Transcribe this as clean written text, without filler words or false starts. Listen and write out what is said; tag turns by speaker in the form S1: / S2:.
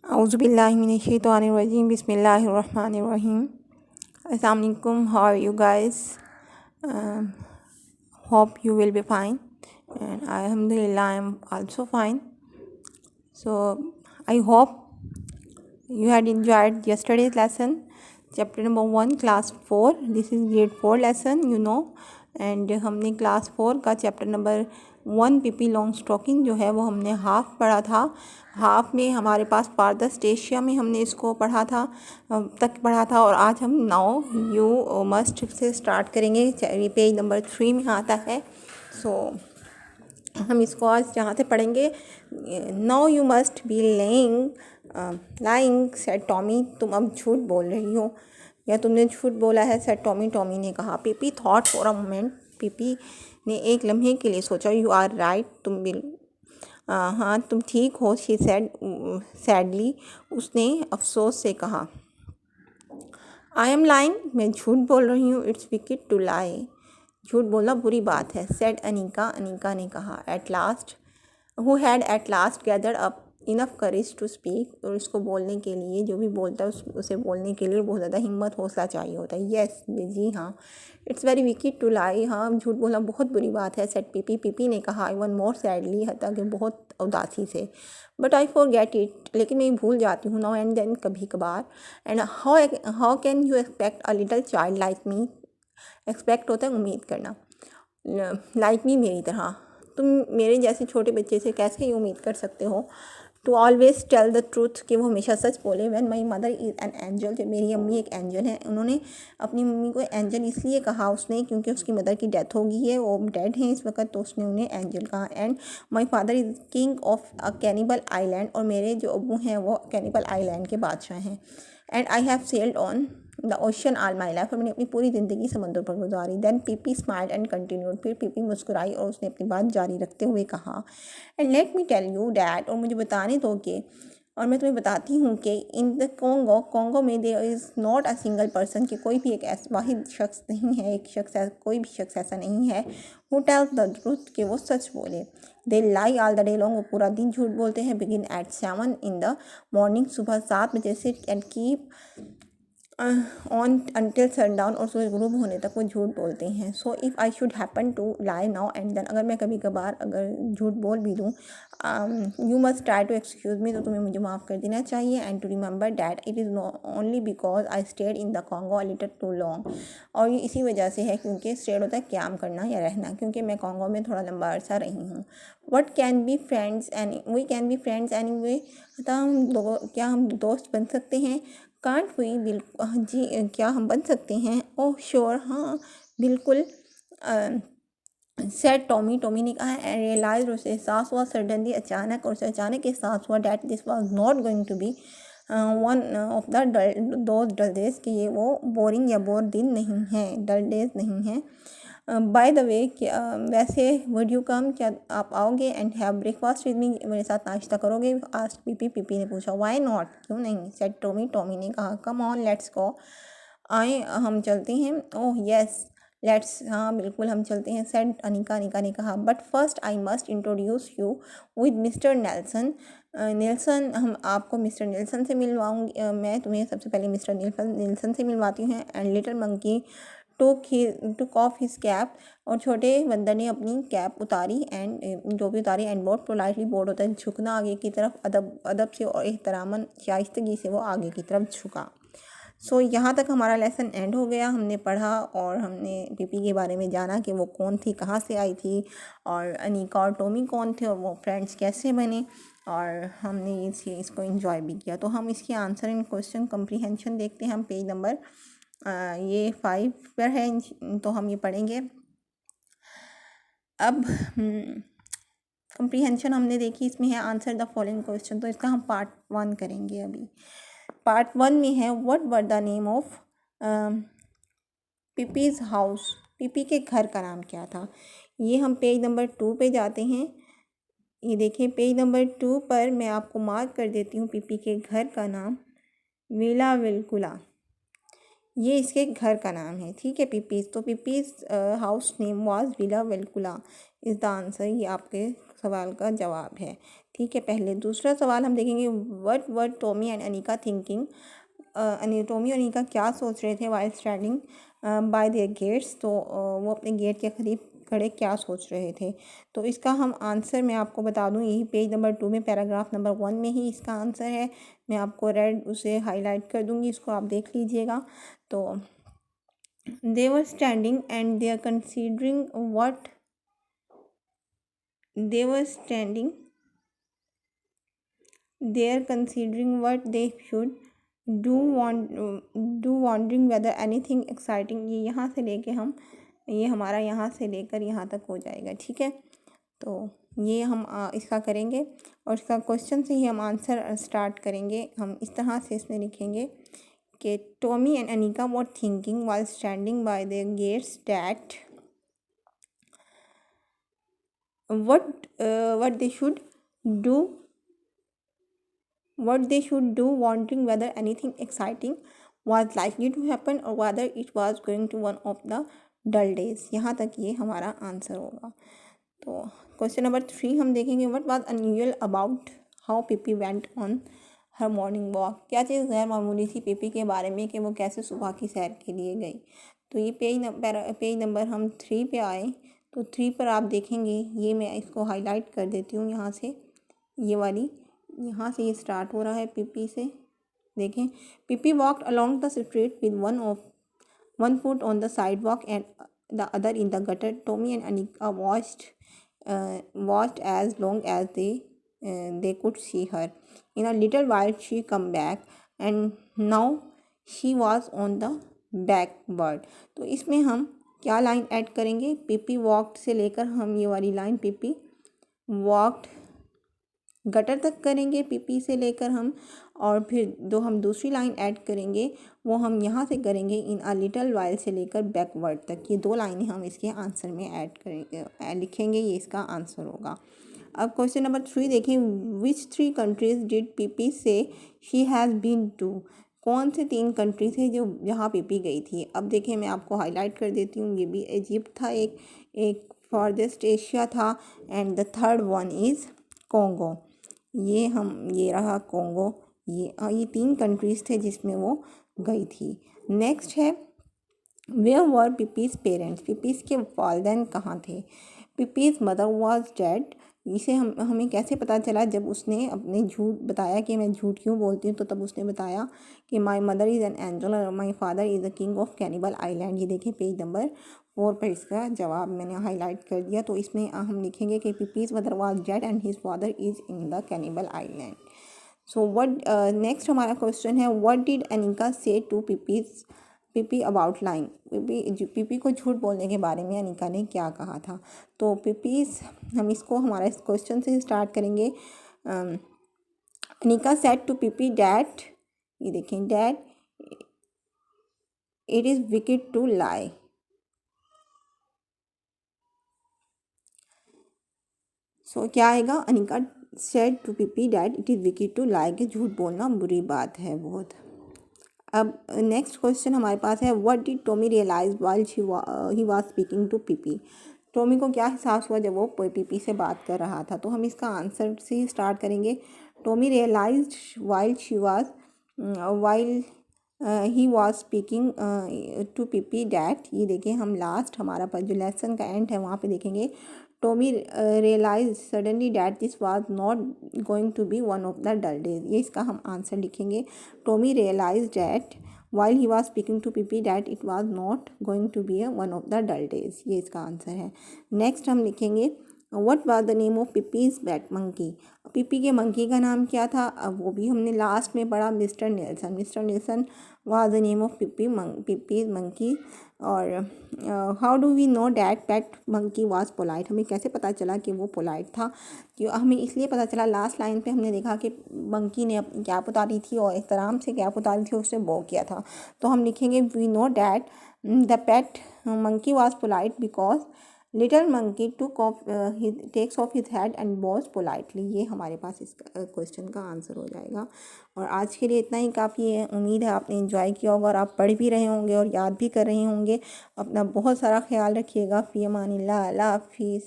S1: Auzubillahiminash-shaytanir-rajim. Bismillahir-rahmanir-rahim. Assalamu alaikum. How are you guys? Um, Hope you will be fine. And Alhamdulillah, I am also fine. So I hope you had enjoyed yesterday's lesson, chapter number 1, class 4. This is grade 4 lesson. And हमने class 4 का chapter number 1 Pippi Longstocking जो है वो हमने half पढ़ा था। Half में हमारे पास पारदर्श एशिया में हमने इसको पढ़ा था और आज हम now you must say start करेंगे। पेज नंबर 3 में आता है। सो हम इसको आज जहाँ से पढ़ेंगे। Now you must be lying said Tommy, तुम अब झूठ बोल रही हो या तुमने झूठ बोला है, सेड टॉमी। टॉमी ने कहा। PP thought for a moment, PP ने एक लम्हे के लिए सोचा। यू आर राइट, हाँ तुम ठीक हो। शी सेड सैडली, उसने अफसोस से कहा। आई एम लाइंग, मैं झूठ बोल रही हूँ। इट्स विकेट टू लाई, झूठ बोलना बुरी बात है। सेड अनिका, अनिका ने कहा। At last, who had at last gathered up enough courage to speak, और इसको बोलने के लिए, जो भी बोलता है उसे बोलने के लिए बहुत ज़्यादा हिम्मत हौसला चाहिए होता है। येस, जी हाँ। It's very wicked to lie, हाँ झूठ बोलना बहुत बुरी बात है। सेड पीपी, पीपी ने कहा। इवन मोर सैडली, हता कि बहुत उदासी से। But I for get it, लेकिन मैं भूल जाती हूँ। नाउ एंड देन, कभी कभार। And how can you expect a little child like me, expect होता है उम्मीद करना, लाइक मी मेरी तरह, तुम मेरे जैसे छोटे बच्चे से कैसे उम्मीद कर सकते हो। To always tell the truth, कि वो हमेशा सच बोले। When my mother is an angel, जब मेरी अम्मी एक एंजल है। उन्होंने अपनी मम्मी को एंजल इसलिए कहा उसने क्योंकि उसकी मदर की डेथ हो गई है, वो डेड हैं इस वक्त, तो उसने उन्हें एंजल कहा। And my father is king of a cannibal island, और मेरे जो अबू हैं वो कैनिबल आइलैंड के बादशाह हैं। And I have sailed on the ocean all my life, और मैंने अपनी पूरी ज़िंदगी समुद्र पर गुजारी। Then Pippi smiled and continued, फिर पीपी मुस्कुराई और उसने अपनी बात जारी रखते हुए कहा। And let me tell you that, और मुझे बताने दो कि, और मैं तुम्हें बताती हूँ कि इन द कॉन्गो में there is not a single person, कि कोई भी एक ऐसा वाहिद शख्स नहीं है, कोई भी शख्स ऐसा नहीं है। हु टेल्स द ट्रूथ, कि वो सच बोले। They lie all the day long, वो पूरा दिन झूठ बोलते हैं। Begin at 7 in the morning, सुबह 7 बजे से, and keep on until sundown, और सूरज गुरूब होने तक वो झूठ बोलते हैं। So if I should happen to lie now and then, अगर मैं कभी कभार अगर झूठ बोल भी दूँ, you must try to excuse me, तो तुम्हें मुझे माफ़ कर देना चाहिए। And to remember that it is only because I stayed in the Congo a little too long, और ये इसी वजह से है क्योंकि स्टेड होता है क्याम करना या रहना, क्योंकि मैं कॉन्गो में थोड़ा लंबा अरसा रही हूँ। What can be friends any, we can be friends anyway, क्या हम दोस्त बन सकते हैं। कांट हुई, बिल्कुल जी, क्या हम बन सकते हैं। ओह श्योर, हाँ बिल्कुल। सेड टॉमी, टॉमी ने कहा। रियलाइज, उसे एहसास हुआ। सडनली, अचानक, और उसे अचानक एहसास हुआ। That this was not going to be one of the dull days, कि ये वो बोरिंग या बोर दिन नहीं है, डल डेज नहीं है। बाय द वे, वैसे वुड यू कम, क्या आप आओगे। And have breakfast with me, मेरे साथ नाश्ता करोगे। आज पीपी, पीपी ने पूछा। वाई नॉट, क्यों नहीं। सेड टॉमी, टॉमी ने कहा। कम ऑन लेट्स गो, आए हम चलते हैं। ओह येस लेट्स, हाँ बिल्कुल हम चलते हैं। सेड अनिका, अनिका ने कहा। But first I must introduce you with mister Nelson, Nelson, हम आपको मिस्टर नेल्सन से मिलवाऊंगी। मैं तुम्हें सबसे पहले मिस्टर नेल्सन से मिलवाती हूँ। And little monkey took off his cap, और छोटे बंदर ने अपनी कैप उतारी। एंड जो भी उतारी। एंड बोर्ड पोलाइटली, बोर्ड होता है झुकना आगे की तरफ, अदब से और एहतरामन शाइस्तगी से वो आगे की तरफ झुका। सो यहाँ तक हमारा लेसन एंड हो गया। हमने पढ़ा और हमने पीपी के बारे में जाना कि वो कौन थी, कहाँ से आई थी, और अनिका और टॉमी कौन थे, और वो फ्रेंड्स कैसे बने, और हमने इसको एंजॉय भी किया। तो हम इसके आंसर इन क्वेश्चन कम्प्रीहेंशन देखते हैं। हम पेज नंबर ये 5 पर है, तो हम ये पढ़ेंगे। अब कम्प्रीहेंशन हमने देखी, इसमें है आंसर द फॉलोइंग क्वेश्चन, तो इसका हम पार्ट 1 करेंगे। अभी पार्ट 1 में है what were the name of पीपीज़ house, PP के घर का नाम क्या था। ये हम पेज नंबर 2 पे जाते हैं। ये देखिए पेज नंबर 2 पर मैं आपको मार्क कर देती हूँ पीपी के घर का नाम विला विल्कुला, ये इसके घर का नाम है। ठीक है, पीपीज़, तो Pippi's house name was Villa Villekulla is the answer, ये आपके सवाल का जवाब है। ठीक है। पहले दूसरा सवाल हम देखेंगे, what were Tommy and Annika thinking. Tommy और अनिका क्या सोच रहे थे while standing by their gates. तो वो अपने गेट के करीब खड़े क्या सोच रहे थे। तो इसका हम आंसर मैं आपको बता दूं, यही पेज नंबर 2 में पैराग्राफ नंबर 1 में ही इसका आंसर है। मैं आपको रेड उसे हाईलाइट कर दूंगी, इसको आप देख लीजिएगा। तो they were standing and they are considering what they were standing there considering what they should do wondering whether anything exciting। ये यहाँ से लेके हम, ये हमारा यहाँ से लेकर यहाँ तक हो जाएगा, ठीक है। तो ये हम इसका करेंगे और इसका क्वेश्चन से ही हम आंसर स्टार्ट करेंगे। हम इस तरह से इसमें लिखेंगे कि Tommy and Annika were thinking while standing by their gates that what they should do wondering whether anything exciting was likely to happen or whether it was going to one of the dull days। यहाँ तक ये हमारा answer होगा। तो question number 3 हम देखेंगे, what was unusual about how Pippi went on her morning walk. क्या चीज़ गैर मामूली थी पिपी के बारे में कि वो कैसे सुबह की सैर के लिए गई। तो ये पेज नंबर हम 3 पे आए। तो 3 पर आप देखेंगे, ये मैं इसको हाईलाइट कर देती हूँ यहाँ से, ये वाली यहाँ से ये स्टार्ट हो रहा है पिपी से। देखें, Pippi walked along the street with one foot on the sidewalk and the other in the gutter. Tommy and Annika watched as long as they could see her. In a little while she come back and now she was on the backward। तो इसमें हम क्या line add करेंगे, पिपी walked से लेकर हम ये वाली लाइन पिपी वॉक्ड गटर तक करेंगे पिपी से लेकर हम, और फिर हम दूसरी लाइन ऐड करेंगे वो हम यहाँ से करेंगे इन अ लिटल वाइल से लेकर बैकवर्ड तक। ये 2 लाइनें हम इसके आंसर में ऐड करेंगे, लिखेंगे, ये इसका आंसर होगा। अब क्वेश्चन नंबर 3 देखें, विच 3 कंट्रीज डिड पीपी से शी हैज़ बीन टू। कौन से 3 कंट्री थे जो जहाँ पीपी गई थी। अब देखें, मैं आपको हाईलाइट कर देती हूँ। ये भी इजिप्ट था, एक फॉरदेस्ट एशिया था, and the third one is Congo. ये रहा कॉन्गो। ये 3 कंट्रीज़ थे जिसमें वो गई थी। नेक्स्ट है, वेयर वर पिपीज़ पेरेंट्स। पिपीज़ के वालिदैन कहाँ थे। पिपीज़ मदर वाज डेड। इसे हमें कैसे पता चला, जब उसने अपने झूठ बताया कि मैं झूठ क्यों बोलती हूँ, तो तब उसने बताया कि my mother is an angel और my father is the king of cannibal island. ये देखिए पेज नंबर 4 पर इसका जवाब मैंने हाईलाइट कर दिया। तो इसमें हम लिखेंगे कि Pippi's mother was dead and his father is in the cannibal island. So next हमारा क्वेश्चन है, what did Annika say to Pippi about lying. Pippi को झूठ बोलने के बारे में अनिका ने क्या कहा था। तो हम इसको हमारा इस क्वेश्चन से स्टार्ट करेंगे। Annika said to Pippi that, ये देखें, that it is wicked to lie. So क्या आएगा, Annika said to Pippi that it is wicked to lie, कि झूठ बोलना बुरी बात है बहुत। अब नेक्स्ट क्वेश्चन हमारे पास है, what did Tommy realise while he was speaking to Pippi. Tommy को क्या एहसास हुआ जब वो पिपी से बात कर रहा था। तो हम इसका आंसर से ही स्टार्ट करेंगे। Tommy realise while he was speaking to Pippi that. ये देखिए, हम लास्ट हमारा पर जो लेसन का एंड है वहाँ पे देखेंगे, Tommy realise suddenly that this was not going to be one of the dull days. ये इसका हम आंसर लिखेंगे। Tommy realise that while he was speaking to Pippi that it was not going to be one of the dull days। ये इसका answer है। Next हम लिखेंगे, what was the name of Pippi's pet monkey। पिपी के monkey का नाम क्या था। अब वो भी हमने लास्ट में पढ़ा, Mister Nilsson was the name of Pippi's monkey। और how do we know that pet monkey was polite. हमें कैसे पता चला कि वो पोलाइट था। कि हमें इसलिए पता चला, लास्ट लाइन पे हमने देखा कि मंकी ने अपनी कैप उतारी थी और एहतराम से कैप उतारी थी, उसने बो किया था। तो हम लिखेंगे, we know that the pet monkey was polite because little monkey takes off his head and bows politely. ये हमारे पास इस क्वेश्चन का आंसर हो जाएगा। और आज के लिए इतना ही काफ़ी है। उम्मीद है आपने एंजॉय किया होगा और आप पढ़ भी रहे होंगे और याद भी कर रहे होंगे। अपना बहुत सारा ख्याल रखिएगा। फ़ी अमानिल्लाह, अल्लाह हाफिज़।